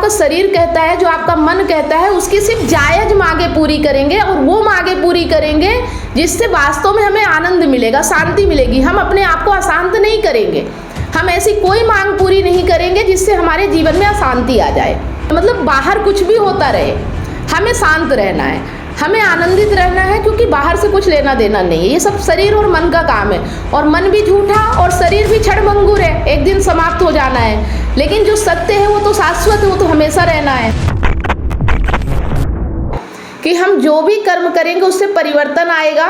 आपका शरीर कहता है, जो आपका मन कहता है, उसकी सिर्फ जायज़ मांगे पूरी करेंगे, और वो मांगे पूरी करेंगे जिससे वास्तव में हमें आनंद मिलेगा, शांति मिलेगी। हम अपने आप को अशांत नहीं करेंगे, हम ऐसी कोई मांग पूरी नहीं करेंगे जिससे हमारे जीवन में अशांति आ जाए। मतलब बाहर कुछ भी होता रहे, हमें शांत रहना है, हमें आनंदित रहना है, क्योंकि बाहर से कुछ लेना देना नहीं है। ये सब शरीर और मन का काम है, और मन भी झूठा और शरीर भी क्षणभंगुर है, एक दिन समाप्त हो जाना है। लेकिन जो सत्य है वो तो शाश्वत है, वो तो हमेशा रहना है। कि हम जो भी कर्म करेंगे उससे परिवर्तन आएगा,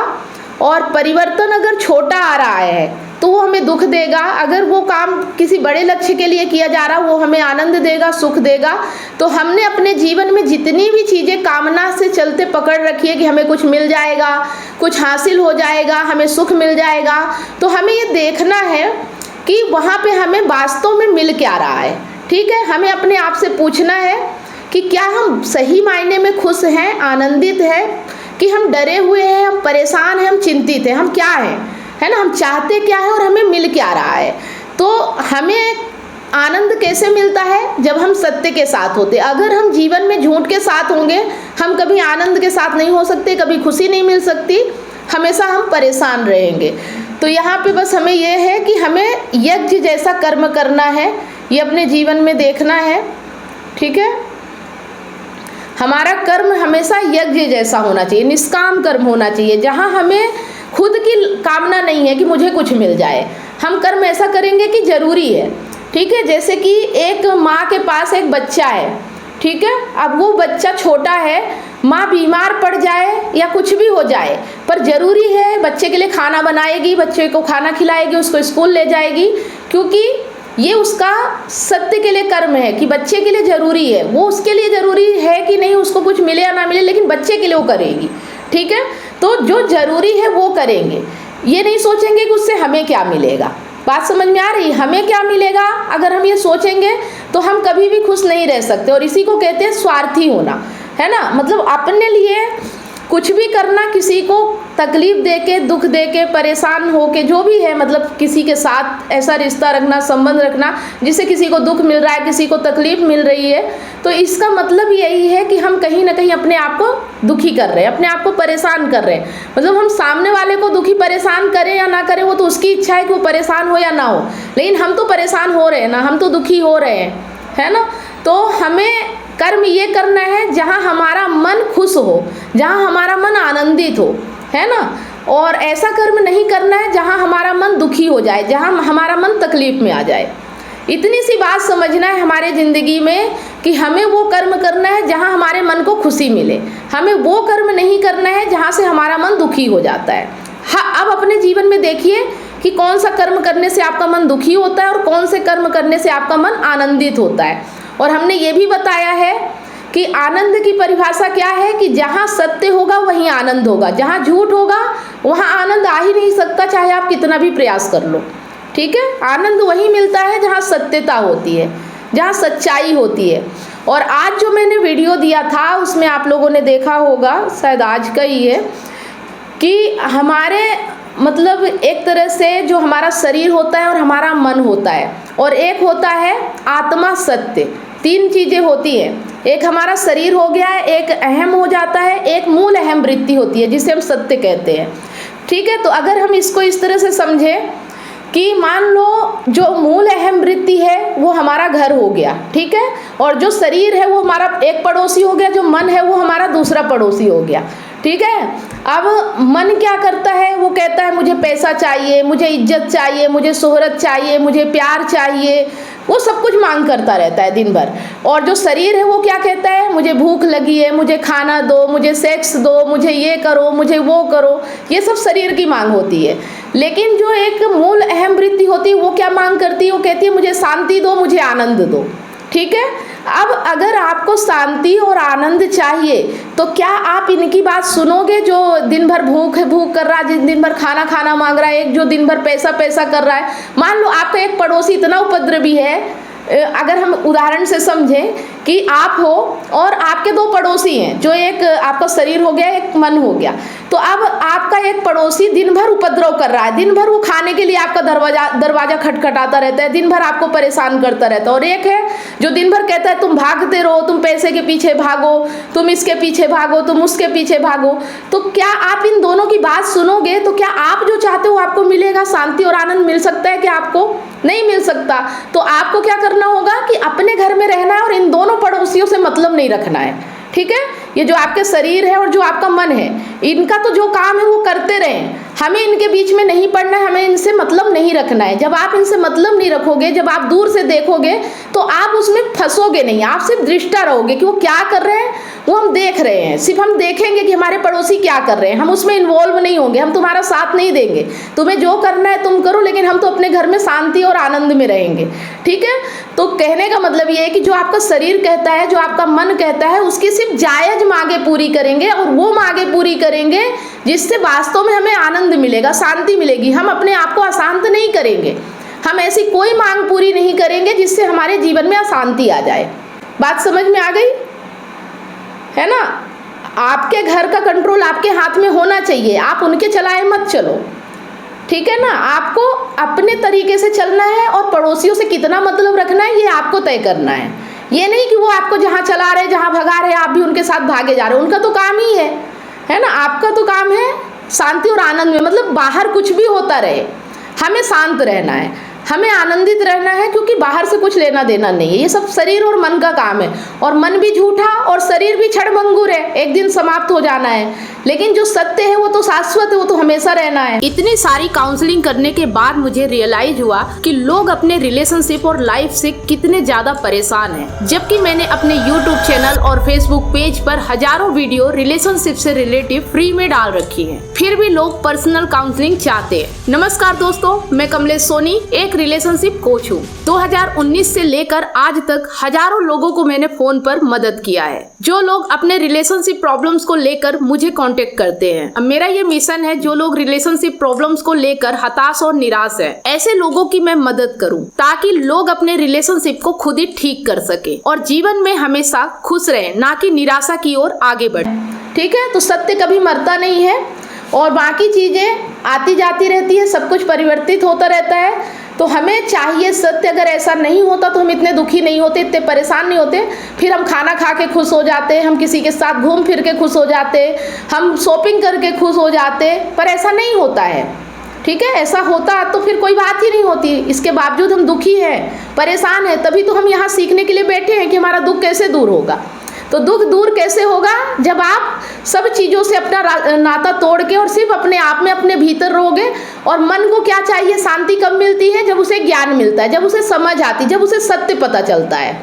और परिवर्तन अगर छोटा आ रहा है तो वो हमें दुख देगा, अगर वो काम किसी बड़े लक्ष्य के लिए किया जा रहा वो हमें आनंद देगा, सुख देगा। तो हमने अपने जीवन में जितनी भी चीज़ें कामना से चलते पकड़ रखी है कि हमें कुछ मिल जाएगा, कुछ हासिल हो जाएगा, हमें सुख मिल जाएगा, तो हमें ये देखना है कि वहाँ पे हमें वास्तव में मिल क्या रहा है। ठीक है, हमें अपने आप से पूछना है कि क्या हम सही मायने में खुश हैं, आनंदित हैं, कि हम डरे हुए हैं, हम परेशान हैं, हम चिंतित हैं, हम क्या हैं, है ना, हम चाहते क्या है और हमें मिल क्या रहा है। तो हमें आनंद कैसे मिलता है, जब हम सत्य के साथ होते। अगर हम जीवन में झूठ के साथ होंगे, हम कभी आनंद के साथ नहीं हो सकते, कभी खुशी नहीं मिल सकती, हमेशा हम परेशान रहेंगे। तो यहाँ पे बस हमें यह है कि हमें यज्ञ जैसा कर्म करना है, ये अपने जीवन में देखना है। ठीक है, हमारा कर्म हमेशा यज्ञ जैसा होना चाहिए, निष्काम कर्म होना चाहिए, जहाँ हमें खुद की कामना नहीं है कि मुझे कुछ मिल जाए। हम कर्म ऐसा करेंगे कि ज़रूरी है। ठीक है, जैसे कि एक माँ के पास एक बच्चा है, ठीक है, अब वो बच्चा छोटा है, माँ बीमार पड़ जाए या कुछ भी हो जाए, पर ज़रूरी है बच्चे के लिए खाना बनाएगी, बच्चे को खाना खिलाएगी, उसको स्कूल ले जाएगी, क्योंकि ये उसका सत्य के लिए कर्म है कि बच्चे के लिए ज़रूरी है। वो उसके लिए ज़रूरी है कि नहीं, उसको कुछ मिले या ना मिले, लेकिन बच्चे के लिए वो करेगी। ठीक है, तो जो ज़रूरी है वो करेंगे, ये नहीं सोचेंगे कि उससे हमें क्या मिलेगा। बात समझ में आ रही, हमें क्या मिलेगा, अगर हम ये सोचेंगे तो हम कभी भी खुश नहीं रह सकते। और इसी को कहते हैं स्वार्थी होना, है ना, मतलब अपने लिए कुछ भी करना, किसी को तकलीफ देके, दुख देके, परेशान होके, जो भी है, मतलब किसी के साथ ऐसा रिश्ता रखना, संबंध रखना जिससे किसी को दुख मिल रहा है, किसी को तकलीफ मिल रही है, तो इसका मतलब यही है कि हम कहीं ना कहीं अपने आप को दुखी कर रहे हैं, अपने आप को परेशान कर रहे हैं। मतलब हम सामने वाले को दुखी परेशान करें या ना करें, वो तो उसकी इच्छा है कि वो परेशान हो या ना हो, लेकिन हम तो परेशान हो रहे हैं ना, हम तो दुखी हो रहे हैं, है ना। तो हमें कर्म ये करना है जहाँ हमारा मन खुश हो, जहाँ हमारा मन आनंदित हो, है ना। और ऐसा कर्म नहीं करना है जहाँ हमारा मन दुखी हो जाए, जहाँ हमारा मन तकलीफ में आ जाए। इतनी सी बात समझना है हमारे ज़िंदगी में कि हमें वो कर्म करना है जहाँ हमारे मन को खुशी मिले, हमें वो कर्म नहीं करना है जहाँ से हमारा मन दुखी हो जाता है। हाँ, अब अपने जीवन में देखिए कि कौन सा कर्म करने से आपका मन दुखी होता है और कौन से कर्म करने से आपका मन आनंदित होता है। और हमने ये भी बताया है कि आनंद की परिभाषा क्या है, कि जहाँ सत्य होगा वहीं आनंद होगा, जहाँ झूठ होगा वहाँ आनंद आ ही नहीं सकता, चाहे आप कितना भी प्रयास कर लो। ठीक है, आनंद वहीं मिलता है जहाँ सत्यता होती है, जहाँ सच्चाई होती है। और आज जो मैंने वीडियो दिया था उसमें आप लोगों ने देखा होगा, शायद आज का ही है, कि हमारे मतलब एक तरह से जो हमारा शरीर होता है और हमारा मन होता है, और एक होता है आत्मा सत्य। तीन चीज़ें होती हैं, एक हमारा शरीर हो गया है, एक अहम हो जाता है, एक मूल अहम वृत्ति होती है जिसे हम सत्य कहते हैं। ठीक है, तो अगर हम इसको इस तरह से समझें कि मान लो जो मूल अहम वृत्ति है वो हमारा घर हो गया, ठीक है, और जो शरीर है वो हमारा एक पड़ोसी हो गया, जो मन है वो हमारा दूसरा पड़ोसी हो गया। ठीक है, अब मन क्या करता है, वो कहता है मुझे पैसा चाहिए, मुझे इज्जत चाहिए, मुझे शोहरत चाहिए, मुझे प्यार चाहिए, वो सब कुछ मांग करता रहता है दिन भर। और जो शरीर है वो क्या कहता है, मुझे भूख लगी है, मुझे खाना दो, मुझे सेक्स दो, मुझे ये करो, मुझे वो करो, ये सब शरीर की मांग होती है। लेकिन जो एक मूल अहम वृत्ति होती है वो क्या मांग करती है, वो कहती है मुझे शांति दो, मुझे आनंद दो। ठीक है, अब अगर आपको शांति और आनंद चाहिए तो क्या आप इनकी बात सुनोगे, जो दिन भर भूख कर रहा है, दिन भर खाना मांग रहा है, एक जो दिन भर पैसा कर रहा है। मान लो आपका एक पड़ोसी इतना उपद्रवी है, अगर हम उदाहरण से समझें कि आप हो और आपके दो पड़ोसी हैं, जो एक आपका शरीर हो गया, एक मन हो गया, तो अब आपका एक पड़ोसी दिन भर उपद्रव कर रहा है, दिन भर वो खाने के लिए आपका दरवाजा खटखटाता रहता है, दिन भर आपको परेशान करता रहता है, और एक है जो दिन भर कहता है तुम भागते रहो, तुम पैसे के पीछे भागो, तुम इसके पीछे भागो, तुम उसके पीछे भागो, तो क्या आप इन दोनों की बात सुनोगे? तो क्या आप जो चाहते हो आपको मिलेगा? शांति और आनंद मिल सकता है क्या आपको? नहीं मिल सकता। तो आपको क्या करना होगा कि अपने घर में रहना है और इन दोनों पड़ोसियों से मतलब नहीं रखना है। ठीक है, ये जो आपके शरीर है और जो आपका मन है, इनका तो जो काम है वो करते रहें, हमें इनके बीच में नहीं पड़ना है, हमें इनसे मतलब नहीं रखना है। जब आप इनसे मतलब नहीं रखोगे, जब आप दूर से देखोगे तो आप उसमें फंसोगे नहीं, आप सिर्फ दृष्टा रहोगे कि वो क्या कर रहे हैं, वो हम देख रहे हैं, सिर्फ हम देखेंगे कि हमारे पड़ोसी क्या कर रहे हैं, हम उसमें इन्वॉल्व नहीं होंगे, हम तुम्हारा साथ नहीं देंगे, तुम्हें जो करना है तुम करो, लेकिन हम तो अपने घर में शांति और आनंद में रहेंगे। ठीक है, तो कहने का मतलब ये है कि जो आपका शरीर कहता है, जो आपका मन कहता है, उसकी सिर्फ जायज मांगे पूरी करेंगे, और वो मांगे पूरी करेंगे जिससे वास्तव में हमें आनंद मिलेगा, शांति मिलेगी। हम अपने आप को अशांत नहीं करेंगे, हम ऐसी कोई मांग पूरी नहीं करेंगे जिससे हमारे जीवन में अशांति आ जाए। बात समझ में आ गई है ना? आपके घर का कंट्रोल आपके हाथ में होना चाहिए, आप उनके चलाए मत चलो। ठीक है ना, आपको अपने तरीके से चलना है और पड़ोसियों से कितना मतलब रखना है ये आपको तय करना है। ये नहीं कि वो आपको जहाँ चला रहे, जहाँ भगा रहे, आप भी उनके साथ भागे जा रहे हो, उनका तो काम ही है ना? आपका तो काम है शांति और आनंद में, मतलब बाहर कुछ भी होता रहे, हमें शांत रहना है, हमें आनंदित रहना है, क्योंकि बाहर से कुछ लेना देना नहीं है। ये सब शरीर और मन का काम है, और मन भी झूठा और शरीर भी क्षणभंगुर है, एक दिन समाप्त हो जाना है। लेकिन जो सत्य है वो तो शाश्वत है, वो तो हमेशा रहना है। इतनी सारी काउंसलिंग करने के बाद मुझे रियलाइज हुआ कि लोग अपने रिलेशनशिप और लाइफ से कितने ज्यादा परेशान हैं। जबकि मैंने अपने यूट्यूब चैनल और फेसबुक पेज पर हजारों वीडियो रिलेशनशिप से रिलेटिव फ्री में डाल रखी है, फिर भी लोग पर्सनल काउंसलिंग चाहते हैं। नमस्कार दोस्तों, मैं कमलेश सोनी एक रिलेशनशिप कोच हूँ। 2019 से लेकर आज तक हजारों लोगों को मैंने फोन पर मदद किया है, जो लोग अपने रिलेशनशिप प्रॉब्लम्स को लेकर मुझे कांटेक्ट करते हैं। अब मेरा ये मिशन है, जो लोग रिलेशनशिप प्रॉब्लम्स को लेकर हताश और निराश हैं, ऐसे लोगों की मैं मदद करूं, ताकि लोग अपने रिलेशनशिप को खुद ही ठीक कर सके और जीवन में हमेशा खुश रहे, ना कि निराशा की ओर आगे बढ़े। ठीक है, तो सत्य कभी मरता नहीं है और बाकी चीजें आती जाती रहती है, सब कुछ परिवर्तित होता रहता है। तो हमें चाहिए सत्य, अगर ऐसा नहीं होता तो हम इतने दुखी नहीं होते, इतने परेशान नहीं होते, फिर हम खाना खा के खुश हो जाते, हम किसी के साथ घूम फिर के खुश हो जाते, हम शॉपिंग करके खुश हो जाते, पर ऐसा नहीं होता है। ठीक है, ऐसा होता तो फिर कोई बात ही नहीं होती। इसके बावजूद हम दुखी हैं, परेशान हैं, तभी तो हम यहाँ सीखने के लिए बैठे हैं कि हमारा दुख कैसे दूर होगा। तो दुख दूर कैसे होगा? जब आप सब चीज़ों से अपना नाता तोड़ के और सिर्फ अपने आप में अपने भीतर रहोगे। और मन को क्या चाहिए? शांति कब मिलती है? जब उसे ज्ञान मिलता है, जब उसे समझ आती, जब उसे सत्य पता चलता है।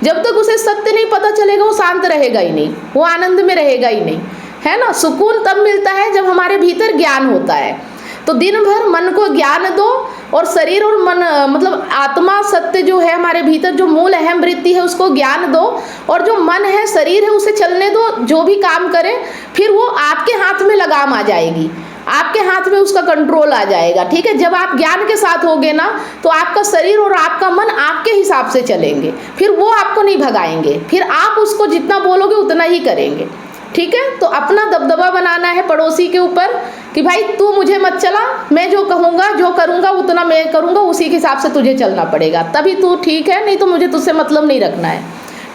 जब तक उसे सत्य नहीं पता चलेगा वो शांत रहेगा ही नहीं, वो आनंद में रहेगा ही नहीं, है ना? सुकून तब मिलता है जब हमारे भीतर ज्ञान होता है। तो दिन भर मन को ज्ञान दो, और शरीर और मन मतलब आत्मा सत्य जो है हमारे भीतर, जो मूल अहम वृत्ति है उसको ज्ञान दो, और जो मन है शरीर है उसे चलने दो, जो भी काम करे, फिर वो आपके हाथ में लगाम आ जाएगी, आपके हाथ में उसका कंट्रोल आ जाएगा। ठीक है, जब आप ज्ञान के साथ होगे ना, तो आपका शरीर और आपका मन आपके हिसाब से चलेंगे, फिर वो आपको नहीं भगाएंगे, फिर आप उसको जितना बोलोगे उतना ही करेंगे। ठीक है, तो अपना दबदबा बनाना है पड़ोसी के ऊपर कि भाई तू मुझे मत चला, मैं जो कहूँगा जो करूँगा उतना मैं करूँगा, उसी के हिसाब से तुझे चलना पड़ेगा, तभी तू ठीक है, नहीं तो मुझे तुझसे मतलब नहीं रखना है।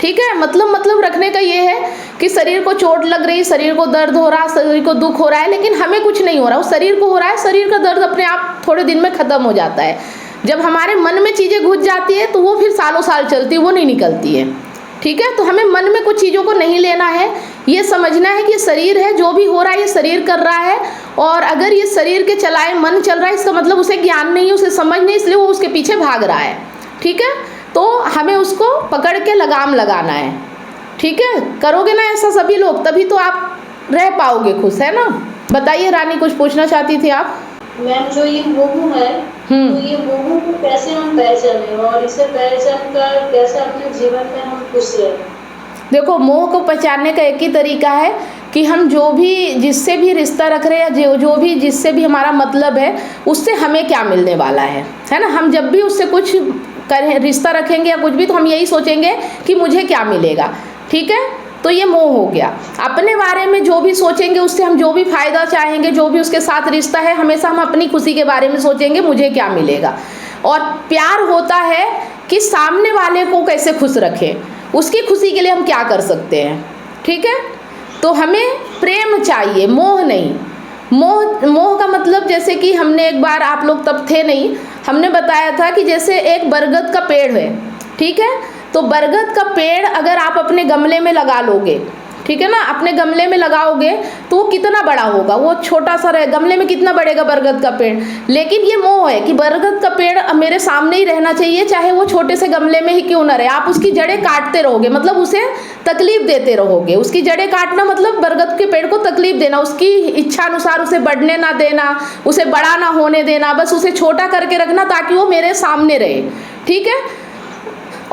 ठीक है, मतलब रखने का ये है कि शरीर को चोट लग रही, शरीर को दर्द हो रहा, शरीर को दुख हो रहा है, लेकिन हमें कुछ नहीं हो रहा, वो शरीर को हो रहा है। शरीर का दर्द अपने आप थोड़े दिन में ख़त्म हो जाता है। जब हमारे मन में चीज़ें घुस जाती है तो वो फिर सालों साल चलती है, वो नहीं निकलती है। ठीक है, तो हमें मन में कुछ चीज़ों को नहीं लेना है, ये समझना है कि ये शरीर है, जो भी हो रहा है ये शरीर कर रहा है, और अगर ये शरीर के चलाए मन चल रहा है, इसका मतलब उसे ज्ञान नहीं है, उसे समझ नहीं, इसलिए वो उसके पीछे भाग रहा है। ठीक है, तो हमें उसको पकड़ के लगाम लगाना है। ठीक है, करोगे ना ऐसा सभी लोग, तभी तो आप रह पाओगे खुश, है ना? बताइए रानी, कुछ पूछना चाहती थी आप? मैम, जो ये मोह है, तो ये मोह को कैसे हम पहचाने और इसे पहचान कर कैसे अपने जीवन में हम खुश रहें? देखो, मोह को पहचानने का एक ही तरीका है कि हम जो भी जिससे भी रिश्ता रख रहे हैं, या जो भी जिससे भी हमारा मतलब है, उससे हमें क्या मिलने वाला है ना? हम जब भी उससे कुछ करें, रिश्ता रखेंगे या कुछ भी, तो हम यही सोचेंगे कि मुझे क्या मिलेगा। ठीक है, तो ये मोह हो गया। अपने बारे में जो भी सोचेंगे, उससे हम जो भी फायदा चाहेंगे, जो भी उसके साथ रिश्ता है, हमेशा हम अपनी खुशी के बारे में सोचेंगे, मुझे क्या मिलेगा। और प्यार होता है कि सामने वाले को कैसे खुश रखें, उसकी खुशी के लिए हम क्या कर सकते हैं। ठीक है, तो हमें प्रेम चाहिए, मोह नहीं। मोह का मतलब जैसे कि हमने एक बार, आप लोग तब थे नहीं, हमने बताया था कि जैसे एक बरगद का पेड़ है, ठीक है, तो बरगद का पेड़ अगर आप अपने गमले में लगा लोगे, ठीक है ना, अपने गमले में लगाओगे तो वो कितना बड़ा होगा, वो छोटा सा रहे, गमले में कितना बढ़ेगा बरगद का पेड़। लेकिन ये मोह है कि बरगद का पेड़ मेरे सामने ही रहना चाहिए, चाहे वो छोटे से गमले में ही क्यों ना रहे। आप उसकी जड़ें काटते रहोगे, मतलब उसे तकलीफ देते रहोगे। उसकी जड़ें काटना मतलब बरगद के पेड़ को तकलीफ देना, उसकी इच्छा अनुसार उसे बढ़ने ना देना, उसे बड़ा ना होने देना, बस उसे छोटा करके रखना ताकि वो मेरे सामने रहे। ठीक है,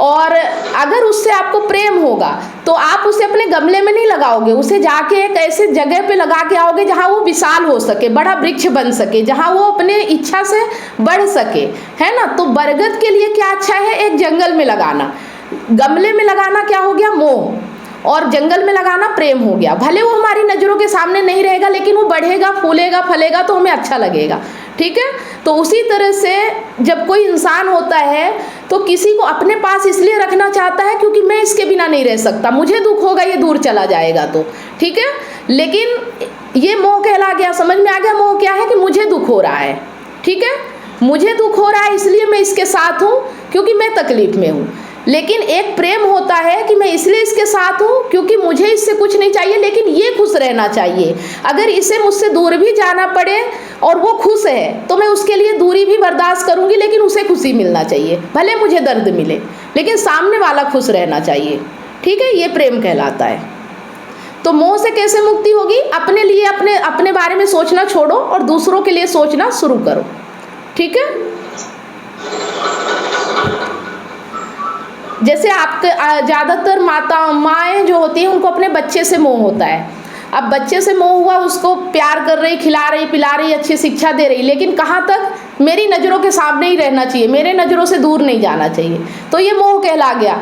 और अगर उससे आपको प्रेम होगा तो आप उसे अपने गमले में नहीं लगाओगे, उसे जाके एक ऐसे जगह पे लगा के आओगे जहाँ वो विशाल हो सके, बड़ा वृक्ष बन सके, जहाँ वो अपने इच्छा से बढ़ सके, है ना। तो बरगद के लिए क्या अच्छा है, एक जंगल में लगाना। गमले में लगाना क्या हो गया, मोह, और जंगल में लगाना प्रेम हो गया। भले वो हमारी नज़रों के सामने नहीं रहेगा, लेकिन वो बढ़ेगा, फूलेगा, फलेगा तो हमें अच्छा लगेगा। ठीक है, तो उसी तरह से जब कोई इंसान होता है तो किसी को अपने पास इसलिए रखना चाहता है क्योंकि मैं इसके बिना नहीं रह सकता, मुझे दुख होगा ये दूर चला जाएगा तो। ठीक है, लेकिन ये मोह कहला गया, समझ में आ गया मोह क्या है, कि मुझे दुख हो रहा है। ठीक है, मुझे दुख हो रहा है इसलिए मैं इसके साथ हूँ क्योंकि मैं तकलीफ में हूँ। लेकिन एक प्रेम होता है कि मैं इसलिए इसके साथ हूँ क्योंकि मुझे इससे कुछ नहीं चाहिए, लेकिन ये खुश रहना चाहिए। अगर इसे मुझसे दूर भी जाना पड़े और वो खुश है तो मैं उसके लिए दूरी भी बर्दाश्त करूँगी, लेकिन उसे खुशी मिलना चाहिए, भले मुझे दर्द मिले, लेकिन सामने वाला खुश रहना चाहिए। ठीक है, ये प्रेम कहलाता है। तो मोह से कैसे मुक्ति होगी, अपने लिए अपने बारे में सोचना छोड़ो और दूसरों के लिए सोचना शुरू करो। ठीक है, जैसे आपके ज़्यादातर माएँ जो होती हैं उनको अपने बच्चे से मोह होता है। अब बच्चे से मोह हुआ, उसको प्यार कर रही, खिला रही, पिला रही, अच्छी शिक्षा दे रही, लेकिन कहाँ तक, मेरी नज़रों के सामने ही रहना चाहिए, मेरे नज़रों से दूर नहीं जाना चाहिए, तो ये मोह कहला गया।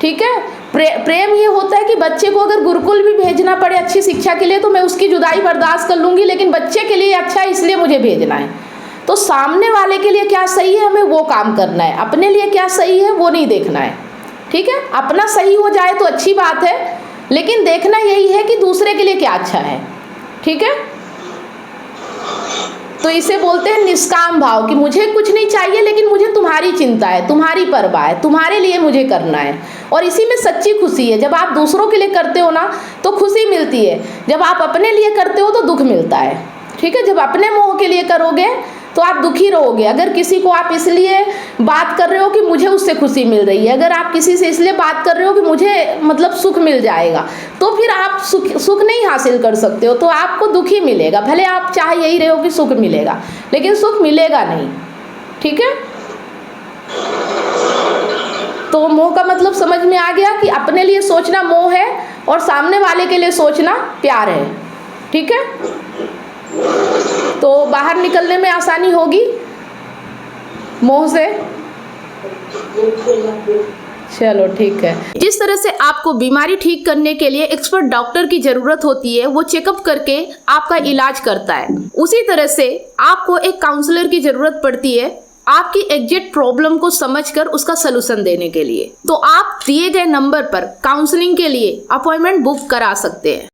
ठीक है, प्रेम ये होता है कि बच्चे को अगर गुरुकुल भी भेजना पड़े अच्छी शिक्षा के लिए तो मैं उसकी जुदाई बर्दाश्त कर लूँगी, लेकिन बच्चे के लिए अच्छा है इसलिए मुझे भेजना है। तो सामने वाले के लिए क्या सही है हमें वो काम करना है, अपने लिए क्या सही है वो नहीं देखना है। ठीक है, अपना सही हो जाए तो अच्छी बात है, लेकिन देखना यही है कि दूसरे के लिए क्या अच्छा है। ठीक है, तो इसे बोलते हैं निष्काम भाव, कि मुझे कुछ नहीं चाहिए लेकिन मुझे तुम्हारी चिंता है, तुम्हारी परवाह है, तुम्हारे लिए मुझे करना है, और इसी में सच्ची खुशी है। जब आप दूसरों के लिए करते हो ना तो खुशी मिलती है, जब आप अपने लिए करते हो तो दुख मिलता है। ठीक है, जब अपने मोह के लिए करोगे तो आप दुखी रहोगे। अगर किसी को आप इसलिए बात कर रहे हो कि मुझे उससे खुशी मिल रही है, अगर आप किसी से इसलिए बात कर रहे हो कि मुझे मतलब सुख मिल जाएगा, तो फिर आप सुख नहीं हासिल कर सकते हो, तो आपको दुख ही मिलेगा। भले आप चाहे यही रहे हो कि सुख मिलेगा, लेकिन सुख मिलेगा नहीं। ठीक है, तो मोह का मतलब समझ में आ गया कि अपने लिए सोचना मोह है और सामने वाले के लिए सोचना प्यार है। ठीक है, तो बाहर निकलने में आसानी होगी मोह से। चलो ठीक है। जिस तरह से आपको बीमारी ठीक करने के लिए एक्सपर्ट डॉक्टर की जरूरत होती है, वो चेकअप करके आपका इलाज करता है, उसी तरह से आपको एक काउंसलर की जरूरत पड़ती है आपकी एग्जैक्ट प्रॉब्लम को समझकर उसका सलूशन देने के लिए। तो आप दिए गए नंबर पर काउंसलिंग के लिए अपॉइंटमेंट बुक करा सकते हैं।